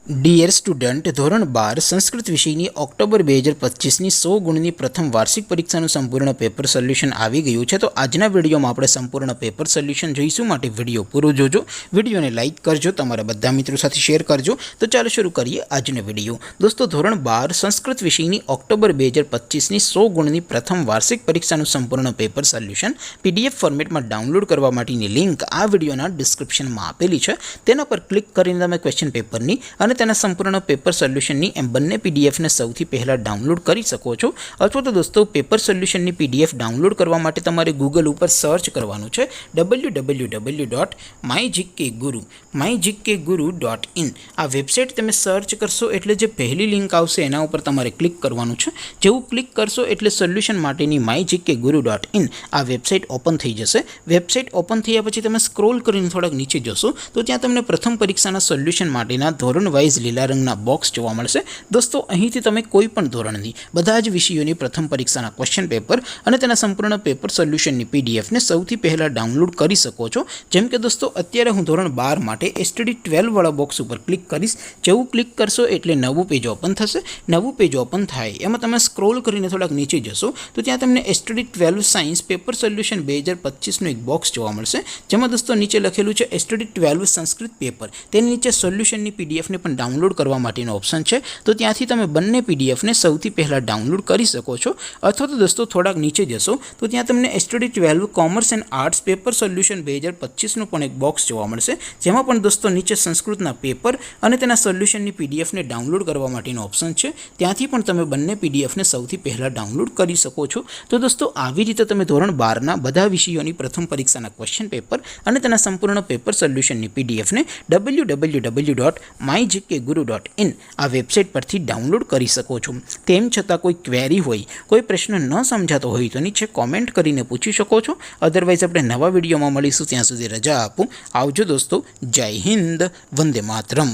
Dear student, ધોરણ 12 સંસ્કૃત વિષયની October 2025ની 100 ગુણની પ્રથમ વાર્ષિક પરીક્ષાનું સંપૂર્ણ પેપર સોલ્યુશન આવી ગયું છે। તો આજના વિડીયોમાં આપણે સંપૂર્ણ પેપર સોલ્યુશન જોઈશું, માટે વિડીયો પૂરો જોજો। વિડીયોને લાઇક કરજો, તમારા બધા મિત્રો સાથે શેર કરજો। તો ચાલો શરૂ કરીએ આજનો વિડીયો। દોસ્તો, ધોરણ 12 સંસ્કૃત વિષયની ઓક્ટોબર 2025ની 100 ગુણની પ્રથમ વાર્ષિક પરીક્ષાનું સંપૂર્ણ પેપર સોલ્યુશન PDF ફોર્મેટમાં ડાઉનલોડ કરવા માટેની લિંક આ વિડીયોના ડિસ્ક્રિપ્શનમાં આપેલી છે। તેના પર ક્લિક કરીને તમે ક્વેશ્ચન પેપરની અને તેના સંપૂર્ણ પેપર સોલ્યુશનની એમ બંને પીડીએફને સૌથી પહેલાં ડાઉનલોડ કરી શકો છો। અથવા તો દોસ્તો, પેપર સોલ્યુશનની PDF ડાઉનલોડ કરવા માટે તમારે ગૂગલ ઉપર સર્ચ કરવાનું છે www.mygkguru.in। આ વેબસાઇટ તમે સર્ચ કરશો એટલે જે પહેલી લિંક આવશે એના ઉપર તમારે ક્લિક કરવાનું છે। જેવું ક્લિક કરશો એટલે સોલ્યુશન માટેની mygkguru.in આ વેબસાઇટ ઓપન થઈ જશે। વેબસાઇટ ઓપન થયા પછી તમે સ્ક્રોલ કરીને થોડાક નીચે જશો તો ત્યાં તમને પ્રથમ પરીક્ષાના સોલ્યુશન માટેના ધોરણ વાઇઝ લીલા રંગના બોક્સ જોવા મળશે। દોસ્તો, અહીંથી તમે કોઈ પણ ધોરણની બધા જ વિષયોની પ્રથમ પરીક્ષાના ક્વેશ્ચન પેપર અને તેના સંપૂર્ણ પેપર સોલ્યુશનની પીડીએફને સૌથી પહેલાં ડાઉનલોડ કરી શકો છો। જેમ કે દોસ્તો, અત્યારે હું ધોરણ 12 માટે STD 12 વાળા બોક્સ ઉપર ક્લિક કરીશ। જેવું ક્લિક કરશો એટલે નવું પેજ ઓપન થશે। નવું પેજ ઓપન થાય એમાં તમે સ્ક્રોલ કરીને થોડાક નીચે જશો તો ત્યાં તમને STD 12 સાયન્સ પેપર સોલ્યુશન 2025નું એક બોક્સ જોવા મળશે, જેમાં દોસ્તો નીચે લખેલું છે STD 12 સંસ્કૃત પેપર। તેની નીચે સોલ્યુશનની પીડીએફને પણ ડાઉનલોડ કરવા માટેનો ઓપ્શન છે। તો ત્યાંથી તમે બંને પીડીએફને સૌથી પહેલાં ડાઉનલોડ કરી શકો છો। અથવા તો દોસ્તો, થોડાક નીચે જશો તો ત્યાં તમને STD 12 commerce and arts paper solution 2025નું પણ એક બોક્સ જોવા મળશે, જેમાં પણ દોસ્તો નીચે સંસ્કૃતના પેપર અને તેના સોલ્યુશનની પીડીએફને ડાઉનલોડ કરવા માટેનો ઓપ્શન છે। ત્યાંથી પણ તમે બંને પીડીએફને સૌથી પહેલાં ડાઉનલોડ કરી શકો છો। તો દોસ્તો, આવી રીતે તમે ધોરણ 12ના બધા વિષયોની પ્રથમ પરીક્ષાના ક્વેશ્ચન પેપર અને તેના સંપૂર્ણ પેપર સોલ્યુશનની પીડીએફને www.mygkguru.in આ વેબસાઇટ પરથી ડાઉનલોડ કરી શકો છો। તેમ છતાં કોઈ ક્વેરી હોય, કોઈ પ્રશ્ન ન સમજાતો હોય તો નીચે કોમેન્ટ કરીને પૂછી શકો છો। અધરવાઇઝ આપણે નવા વિડીયોમાં મળીશું, ત્યાં સુધી રજા આપું। આવજો દોસ્તો, જય હિન્દ, વંદે માતરમ।